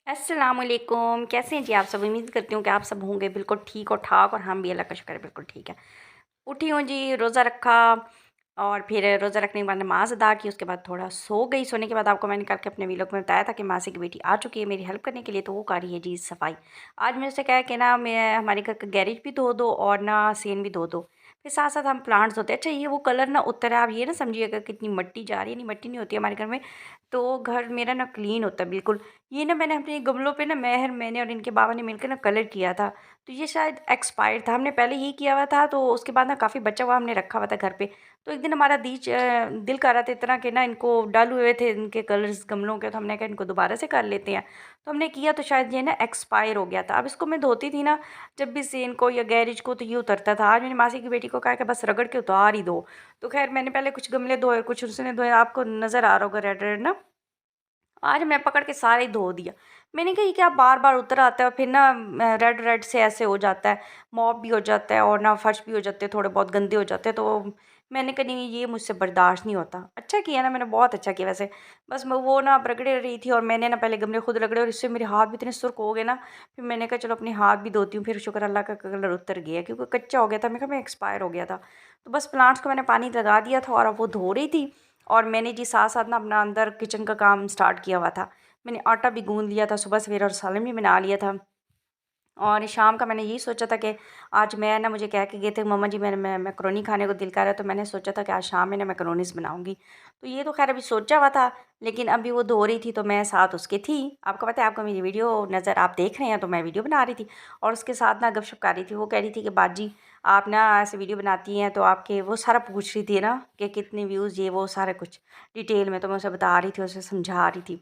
अस्सलामुअलैकुम। कैसे हैं जी आप सब? उम्मीद करती हूँ कि आप सब होंगे बिल्कुल ठीक और ठाक, और हम भी अल्लाह का शुक्र है बिल्कुल ठीक है। उठी हूँ जी, रोज़ा रखा और फिर रोज़ा रखने के बाद नमाज़ अदा की। उसके बाद थोड़ा सो गई। सोने के बाद आपको मैंने कल के अपने व्लॉग में बताया था कि मासी की बेटी आ चुकी है मेरी हेल्प करने के लिए, तो वो कर रही है जी सफाई। आज मेरे से कहा कि ना मैं हमारे घर का गैरेज भी धो दो और ना सेन भी धो दो, फिर साथ साथ हम प्लांट्स धोते हैं। अच्छा, ये वो कलर ना उतर है, आप ये ना समझिएगा कितनी मट्टी जा रही है। नहीं, मट्टी नहीं होती है हमारे घर में, तो घर मेरा ना क्लीन होता है बिल्कुल। ये ना मैंने अपने गमलों पे ना मैंने और इनके बाबा ने मिलकर ना कलर किया था, तो ये शायद एक्सपायर्ड था। हमने पहले ही किया हुआ था, तो उसके बाद ना काफ़ी बचा हुआ हमने रखा हुआ था घर पे। तो एक दिन हमारा दिल कर रहा था इतना कि ना इनको डल हुए थे इनके कलर्स गमलों के, तो हमने कहा इनको दोबारा से कर लेते हैं। तो हमने किया, तो शायद ये ना एक्सपायर हो गया था। अब इसको मैं धोती थी ना जब भी सेन को या गैरेज को, तो ये उतरता था। आज मैंने मासी की बेटी को कहा कि बस रगड़ के उतार ही दो। तो खैर मैंने पहले कुछ गमले धोए, कुछ उसने धोए, आपको नज़र आ रहा होगा रेड रेड ना। आज मैं पकड़ के सारे ही धो दिया। मैंने कहा ये क्या बार बार उतर आता है, और फिर ना रेड रेड से ऐसे हो जाता है, मॉप भी हो जाता है और ना फर्श भी हो जाते हैं, थोड़े बहुत गंदे हो जाते हैं। तो मैंने कहा नहीं, ये मुझसे बर्दाश्त नहीं होता। अच्छा किया ना, मैंने बहुत अच्छा किया वैसे। बस मैं वो ना अब रगड़े रही थी, और मैंने ना पहले गमले खुद रगड़े, और इससे मेरे हाथ भी इतने सुर्ख हो गए ना। फिर मैंने कहा चलो अपने हाथ भी धोती हूँ। फिर शुक्र अल्लाह का कलर उतर गया, क्योंकि कच्चा हो गया था। मैं कहा मैं एक्सपायर हो गया था। तो बस प्लांट्स को मैंने पानी लगा दिया था, और अब वो धो रही थी। और मैंने जी साथ साथ ना अपना अंदर किचन का काम स्टार्ट किया हुआ था। मैंने आटा भी गूँध लिया था सुबह सवेरे, और सालन भी बना लिया था। और शाम का मैंने यही सोचा था कि आज मैं ना, मुझे कह के गए थे मम्मा जी मैं मैकरोनी खाने को दिल कर रहा है, तो मैंने सोचा था कि आज शाम में ना मैकरोनीज़ बनाऊँगी। तो ये तो ख़ैर अभी सोचा हुआ था, लेकिन अभी वो धो रही थी तो मैं साथ उसके थी। आपको पता है, आपको मेरी वीडियो नज़र आप देख रहे हैं, तो मैं वीडियो बना रही थी और उसके साथ ना गपशप कर रही थी। वो कह रही थी कि बाजी आप ना ऐसे वीडियो बनाती हैं, तो आपके वो सारा पूछ रही थी ना कि कितने व्यूज़, ये वो सारा कुछ डिटेल में। तो मैं उसे बता रही थी, उसे समझा रही थी।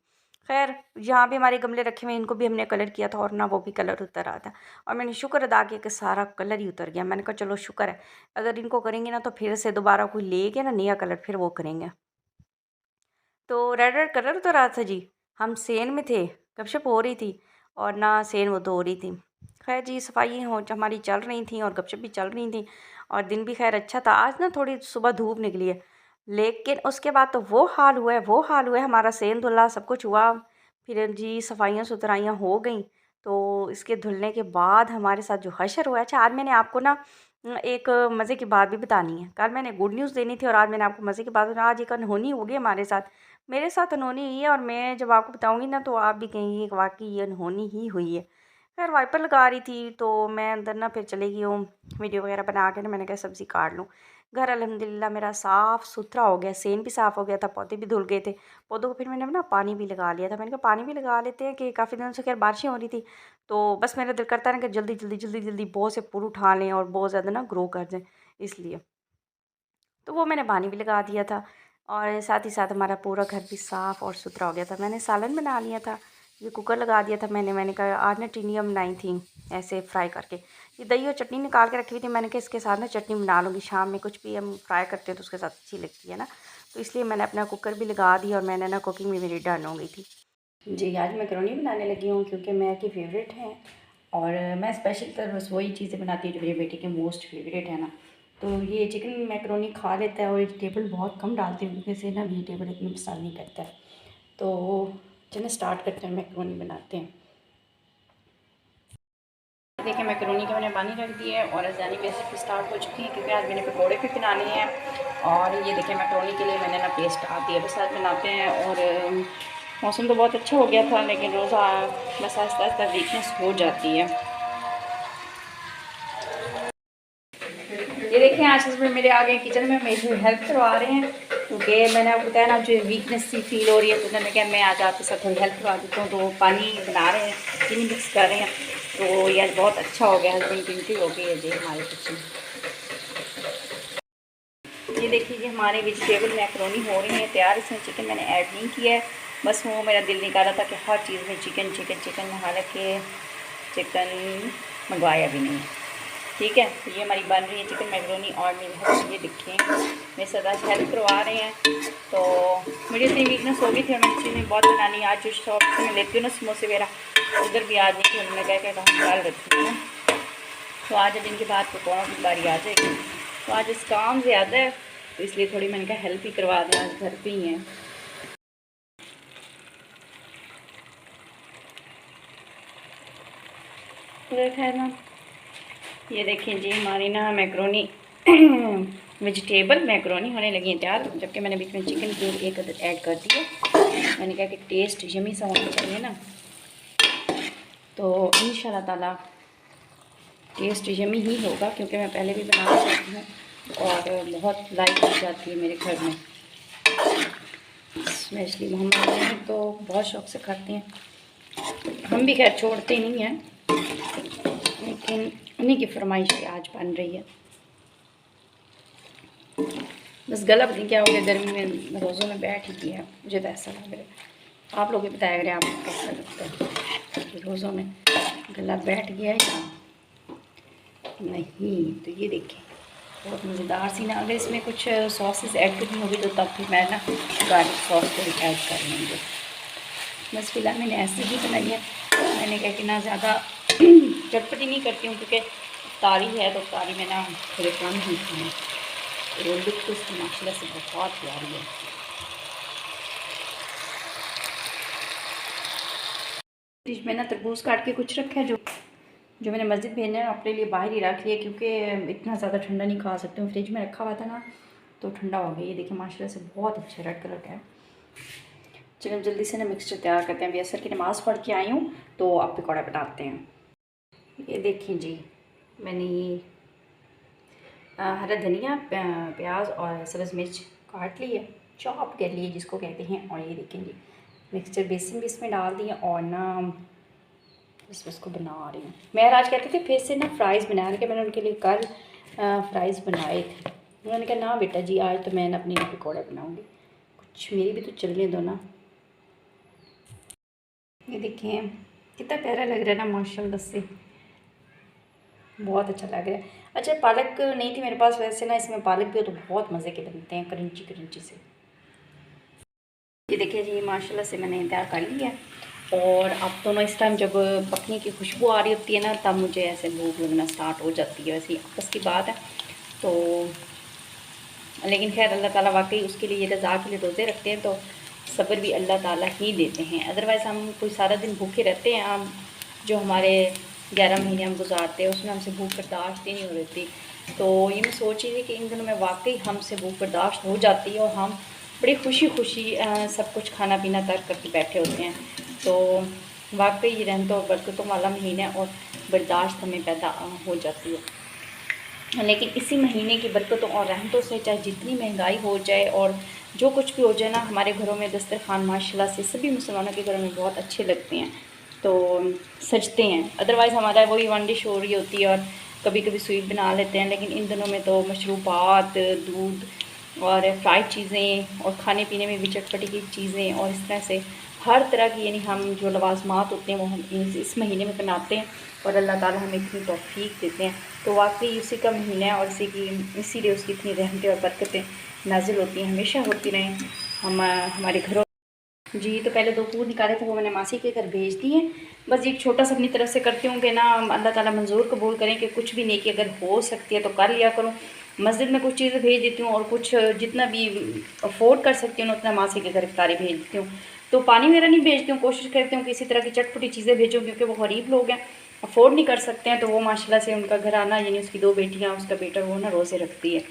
खैर यहाँ भी हमारे गमले रखे हुए हैं, इनको भी हमने कलर किया था, और ना वो भी कलर उतर रहा था। और मैंने शुक्र अदा किया कि सारा कलर ही उतर गया। मैंने कहा चलो शुक्र है, अगर इनको करेंगे ना तो फिर से दोबारा कोई लेके ना नया कलर फिर वो करेंगे। तो रेड रेड कलर उतर रहा था जी। हम सेन में थे, गपशप हो रही थी, और ना सेन वो धो रही थी। खैर जी, सफाई हो हमारी चल रही थी और गपशप भी चल रही थी, और दिन भी खैर अच्छा था। आज ना थोड़ी सुबह धूप निकली है, लेकिन उसके बाद तो वो हाल हुआ है, वो हाल हुआ है। हमारा सेन धुला, सब कुछ हुआ। फिर जी सफाइयाँ सुथराइयाँ हो गई। तो इसके धुलने के बाद हमारे साथ जो हशर हुआ है। अच्छा, आज मैंने आपको ना एक मज़े की बात भी बतानी है। कल मैंने गुड न्यूज़ देनी थी, और आज मैंने आपको मज़े की बात बतानी। आज एक अनहोनी हो गई हमारे साथ। मेरे साथ अनहोनी हुई है, और मैं जब आपको बताऊँगी ना तो आप भी कहेंगी कि वाक़ई ये अनहोनी ही हुई है। खैर वाइपर लगा रही थी, तो मैं अंदर ना फिर चली गई हूँ, वीडियो वगैरह बना के ना मैंने कहा सब्ज़ी काट लूँ। घर अल्हम्दुलिल्लाह मेरा साफ़ सुथरा हो गया, सेन भी साफ़ हो गया था, पौधे भी धुल गए थे। पौधों को फिर मैंने ना पानी भी लगा लिया था। मैंने कहा पानी भी लगा लेते हैं, कि काफ़ी दिनों से खैर बारिशें हो रही थी, तो बस मेरा दिल करता है ना कि जल्दी बहुत से फूल उठा लें और बहुत ज़्यादा ना ग्रो कर जाएँ, इसलिए। तो वो मैंने पानी भी लगा दिया था, और साथ ही साथ हमारा पूरा घर भी साफ़ और सुथरा हो गया था। मैंने सालन बना लिया था, ये कुकर लगा दिया था। मैंने कहा आज ना टिंडियाँ बनाई थी ऐसे फ्राई करके। ये दही और चटनी निकाल के रखी हुई थी, मैंने कहा इसके साथ ना चटनी बना लूँगी। शाम में कुछ भी हम फ्राई करते हैं तो उसके साथ अच्छी लगती है ना, तो इसलिए मैंने अपना कुकर भी लगा दिया, और मैंने ना कुकिंग भी मेरी डन हो गई थी। जी, आज मैकरोनी बनाने लगी हूँ, क्योंकि मैं की फ़ेवरेट हैं, और मैं स्पेशल बस वही चीज़ें बनाती हूँ जो मेरे बेटे के मोस्ट फेवरेट है ना। तो ये चिकन मैकरोनी खा लेता है, और वेजिटेबल बहुत कम डालती हूँ, क्योंकि इसे ना वेजिटेबल इतनी पसंद नहीं करता है। तो चलिए स्टार्ट करते हैं, मैकरोनी बनाते हैं। देखिए मैकरोनी का मैंने पानी रख दिया है, और अजानी भी स्टार्ट हो चुकी है, क्योंकि आज मैंने पकौड़े भी बनाने हैं। और ये देखिए मैकरोनी के लिए मैंने ना पेस्ट डाल दिया, बस आज बनाते हैं। और मौसम तो बहुत अच्छा हो गया था, लेकिन रोज़ा बस आहिस्ता आहिस्ता वीकनेस हो जाती है। ये देखें आज हस्बैंड मेरे आ गए किचन में, मेरी हेल्प करवा रहे हैं, क्योंकि मैंने आपको बताया ना मुझे वीकनेस सी फील हो रही है, तो मैंने कहा मैं आज आपके साथ थोड़ी हेल्प करवा देता हूँ। तो पानी बना रहे हैं, चीनी मिक्स कर रहे हैं, तो ये आज बहुत अच्छा हो गया। हस्बैंड की एंट्री हो गई है जी हमारे किचन। ये देखिए जी हमारे वेजिटेबल मैकरोनी हो रही है तैयार। इसमें चिकन मैंने ऐड नहीं किया है, बस वो मेरा दिल निकाला था कि हर चीज़ में चिकन चिकन चिकन, हालांकि चिकन मंगवाया भी नहीं। ठीक है, तो ये हमारी बन रही है चिकन मैकरोनी। और मेरे हस्बैंड ये देखें मेरे साथ आज हेल्प करवा रहे हैं। तो मुझे इतनी वीकनेस हो गई थी, और मैंने चीज़ें बहुत बनानी। आज जो शॉप से मैं लेती हूँ ना समोसे वगैरह, उधर भी आज नहीं थी, उन्होंने कहा कि हम ख्याल रखती हूँ। तो आज अब इनके बाद पकौड़ों की बारी आ जाएगी। तो आज इस काम ज़्यादा है, तो इसलिए थोड़ी मैंने कहा हेल्प ही करवा दें, आज घर पे ही हैं। देखा है ना, ये देखिए जी हमारी ना मैक्रोनी वेजिटेबल मैक्रोनी होने लगी है तैयार, जबकि मैंने बीच में चिकन क्यूब एक ऐड कर दिया। मैंने कहा कि टेस्ट यमी सा होना चाहिए ना, तो इंशाल्लाह ताला टेस्ट यमी ही होगा, क्योंकि मैं पहले भी बना सकती हूँ और बहुत लाइक की जाती है मेरे घर में, स्पेशली मोहम्मद तो बहुत शौक़ से खाते हैं। हम भी खैर छोड़ते नहीं हैं, लेकिन उन्हीं की फरमाइश पे आज बन रही है। बस गला पता क्या हो गया, गर्मी में रोज़ों में बैठ ही गया, मुझे तो ऐसा लग रहा है। आप लोग भी बताया करें आपको कैसा लगता है कि रोज़ों में गला बैठ गया है या नहीं। तो ये देखें बहुत मज़ेदार सी ना, अगर इसमें कुछ सॉसेस ऐड करनी होगी तो तब फिर मैं ना गार्लिक सॉस को भी ऐड कर लेंगे। बस फिलहाल मैंने ऐसे ही बनाई है। मैंने कहा कि ना ज़्यादा चटपटी नहीं करती हूँ, क्योंकि तारी है तो तारी में ना थोड़े कम ही है, तो लुक तो उसकी माशाल्लाह से बहुत प्यारी है। फ्रिज में ना तरबूज काट के कुछ रखा है, जो मैंने मस्जिद भेजना है अपने लिए बाहर ही रख लिया, क्योंकि इतना ज़्यादा ठंडा नहीं खा सकते हूँ। फ्रिज में रखा हुआ था ना तो ठंडा हो गया। ये देखिए माशाल्लाह से बहुत अच्छा रेड कलर का है। चलिए जल्दी से ना मिक्सचर तैयार करते हैं। अभी असर की नमाज़ पढ़ के आई हूँ, तो आप पकौड़ा बनाते हैं। ये देखिए जी मैंने ये हरा धनिया, प्याज और सब्ज़ मिर्च काट ली है, चॉप कर लिए जिसको कहते हैं। और ये देखें जी मिक्सचर बेसन भी इसमें डाल दिया, और ना बस उसको बना रही हूँ। मैं आज कहते थे फिर से ना फ्राइज़ बना रही, मैंने उनके लिए कल फ्राइज़ बनाए थे। उन्होंने कहा ना बेटा जी आज तो मैं अपने लिए पकौड़े बनाऊँगी, कुछ मेरी भी तो चलने दो ना। ये देखें कितना प्यारा लग रहा है ना माशाल्लाह से, बहुत अच्छा लग रहा है। अच्छा पालक नहीं थी मेरे पास, वैसे ना इसमें पालक भी हो तो बहुत मज़े के बनते हैं, क्रंची क्रंची से। ये देखिए जी माशाल्लाह से मैंने तैयार कर लिया है। और अब दोनों इस टाइम जब पकने की खुशबू आ रही होती है ना, तब मुझे ऐसे भूख लगना स्टार्ट हो जाती है। वैसे ही आपस की बात है, तो लेकिन खैर अल्लाह ताला वाकई उसके लिए रज़ा के लिए रोज़े रखते हैं, तो सब्र भी अल्लाह ताला ही देते हैं। अदरवाइज़ हम कोई सारा दिन भूखे रहते हैं, हम जो हमारे 11 महीने हम गुजारते हैं उसमें हमसे भूख बर्दाश्त ही नहीं हो रही। तो ये मैं सोच रही थी कि इन दिनों में वाकई हमसे भूख बर्दाश्त हो जाती है, और हम बड़ी खुशी खुशी सब कुछ खाना पीना तर्क करके बैठे होते हैं। तो वाकई ये रहमतों और बरकतों वाला महीना है, और बर्दाश्त हमें पैदा हो जाती है। लेकिन इसी महीने की बरकतों और रहमतों से चाहे जितनी महंगाई हो जाए और जो कुछ भी हो जाए ना, हमारे घरों में दस्तरखान माशाल्लाह से सभी मुसलमानों के घरों में बहुत अच्छे लगते हैं, तो सजते हैं। अदरवाइज़ हमारा वही वन डिश हो रही होती है, और कभी कभी स्वीट बना लेते हैं। लेकिन इन दिनों में तो मशरूबात, दूध और फ्राइड चीज़ें, और खाने पीने में भी चटपटी की चीज़ें, और इस तरह से हर तरह की यानी हम जो लवाज़मात होते हैं वो हम इस महीने में बनाते हैं, और अल्लाह ताला हमें इतनी तौफीक देते हैं। तो वाकई उसी का महीना है, और इसीलिए उसकी इतनी रहमतें और बरकतें नाजिल होती हैं, हमेशा होती रहें हमारे घरों जी। तो पहले 2 पूर निकाले थे, वो मैंने मासी के घर भेज दिए। बस एक छोटा सा अपनी तरफ से करती हूँ कि ना अल्लाह ताला मंजूर कबूल करें कि कुछ भी नेकी अगर हो सकती है तो कर लिया करूँ। मस्जिद में कुछ चीज़ें भेज देती हूँ, और कुछ जितना भी अफोर्ड कर सकती हूँ उतना मासी के घर इफ्तारी भेज देती हूँ। तो पानी वगैरह नहीं भेजती हूँ, कोशिश करती हूँ कि इसी तरह की चटपटी चीज़ें भेजूँ, क्योंकि वो गरीब लोग हैं, अफोर्ड नहीं कर सकते हैं। तो वो माशाल्लाह से उनका घर आना, यानी उसकी 2 बेटियाँ, उसका बेटा, वो ना रोज़े रखती है,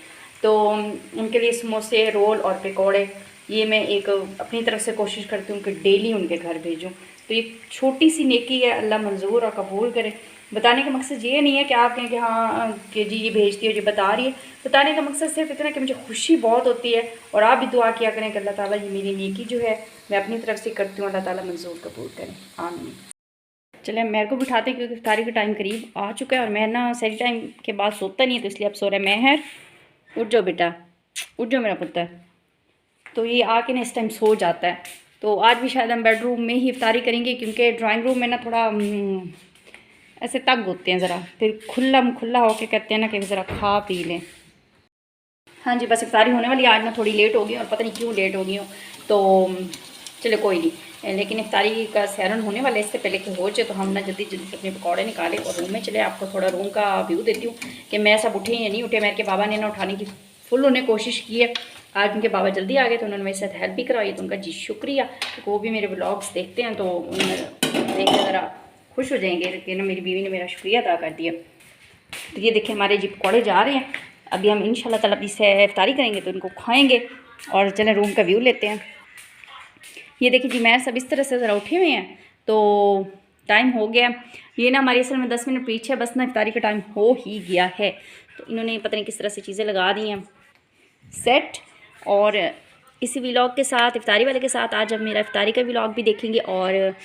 तो उनके लिए समोसे, रोल और पकौड़े ये मैं एक अपनी तरफ से कोशिश करती हूँ कि डेली उनके घर भेजूँ। तो ये छोटी सी नेकी है, अल्लाह मंजूर और कबूल करे। बताने का मकसद ये नहीं है कि आप कहें कि हाँ कि जी ये भेजती है, ये बता रही है। बताने का मकसद सिर्फ इतना कि मुझे खुशी बहुत होती है, और आप भी दुआ किया करें कि अल्लाह ताला ये मेरी नेकी जो है मैं अपनी तरफ से करती हूँ, अल्लाह ताला मंजूर कबूल करें, आमीन। चले मेरे को बिठाते हैं, क्योंकि इफ्तारी का टाइम करीब आ चुका है, और मैं ना सही टाइम के बाद सोता नहीं है, तो इसलिए अब सो रहा है। महर उठ जाओ बेटा, उठ जाओ मेरा पुत्र। तो ये आके ना इस टाइम सो जाता है। तो आज भी शायद हम बेडरूम में ही इफ्तारी करेंगे, क्योंकि ड्राइंग रूम में ना थोड़ा ऐसे तंग होते हैं ज़रा, फिर खुला होके कहते हैं ना कि ज़रा खा पी लें। हाँ जी बस इफ्तारी होने वाली, आज ना थोड़ी लेट हो गई, और पता नहीं क्यों लेट हो गई हूँ, तो चलो कोई नहीं। लेकिन इफ्तारी का सहरन होने वाला है, इससे पहले कि हो जाए तो हम ना जल्दी जल्दी से अपने पकौड़े निकालें और रूम में चले। आपको थोड़ा रूम का व्यू देती हूँ कि मैं सब उठे या नहीं उठे। मेरे के बाबा ने ना उठाने की फुल उन्हें कोशिश की है। आज उनके बाबा जल्दी आ गए, तो उन्होंने मेरे साथ हेल्प भी करवाई, तो उनका जी शुक्रिया। तो वो भी मेरे व्लॉग्स देखते हैं, तो उन्होंने देखे ज़रा खुश हो जाएंगे कि ना मेरी बीवी ने मेरा शुक्रिया अदा कर दिया। तो ये देखिए हमारे जी पकौड़े जा रहे हैं। अभी हम इंशाल्लाह ताला अभी से इफ्तारी करेंगे तो उनको खाएंगे। और चलें रूम का व्यू लेते हैं। ये देखिए जी मैं सब इस तरह से ज़रा उठे हुए हैं तो टाइम हो गया। ये ना हमारी असल में 10 मिनट पीछे बस ना इफ्तारी का टाइम हो ही गया है। तो इन्होंने पता नहीं किस तरह से चीज़ें लगा दी हैं सेट। और इसी व्लॉग के साथ इफ्तारी वाले के साथ आज हम मेरा इफ्तारी का व्लॉग भी देखेंगे और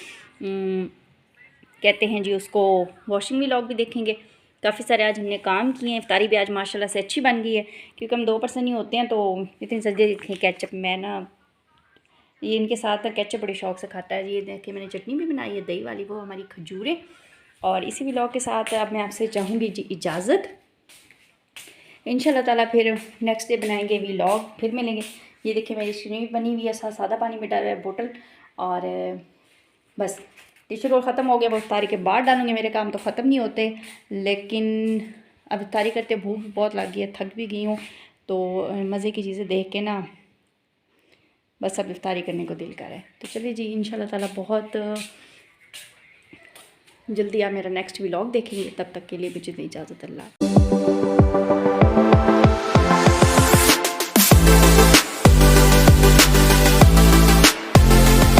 कहते हैं जी उसको वॉशिंग व्लॉग भी देखेंगे। काफ़ी सारे आज हमने काम किए हैं। इफ्तारी भी आज माशाल्लाह से अच्छी बन गई है क्योंकि हम 2 पर्सन ही होते हैं तो इतनी जल्दी देखें कैचअप मैं ना ये इनके साथ केचप बड़े शौक से खाता है। ये देखिए मैंने चटनी भी बनाई है दही वाली, वो हमारी खजूरें। और इसी व्लॉग के साथ अब मैं आपसे चाहूँगी जी इजाज़त। इंशाल्लाह ताला फिर नेक्स्ट डे बनाएंगे व्लॉग, फिर मिलेंगे। ये देखिए मेरी चटनी भी बनी हुई है, सादा पानी में डाला है बोतल। और बस टिश्यू रोल ख़त्म हो गया, वो इफ्तारी के बाद डालूँगी। मेरे काम तो ख़त्म नहीं होते लेकिन अब इफ्तारी करते भूख बहुत लग गई है, थक भी गई हूँ। तो मज़े की चीज़ें देख के ना बस अब इफ्तारी करने को दिल कर रहा है। तो चलिए जी इंशाल्लाह ताला बहुत जल्दी आप मेरा नेक्स्ट व्लॉग देखेंगे। तब तक के लिए मुझे दी इजाज़त। अल्लाह।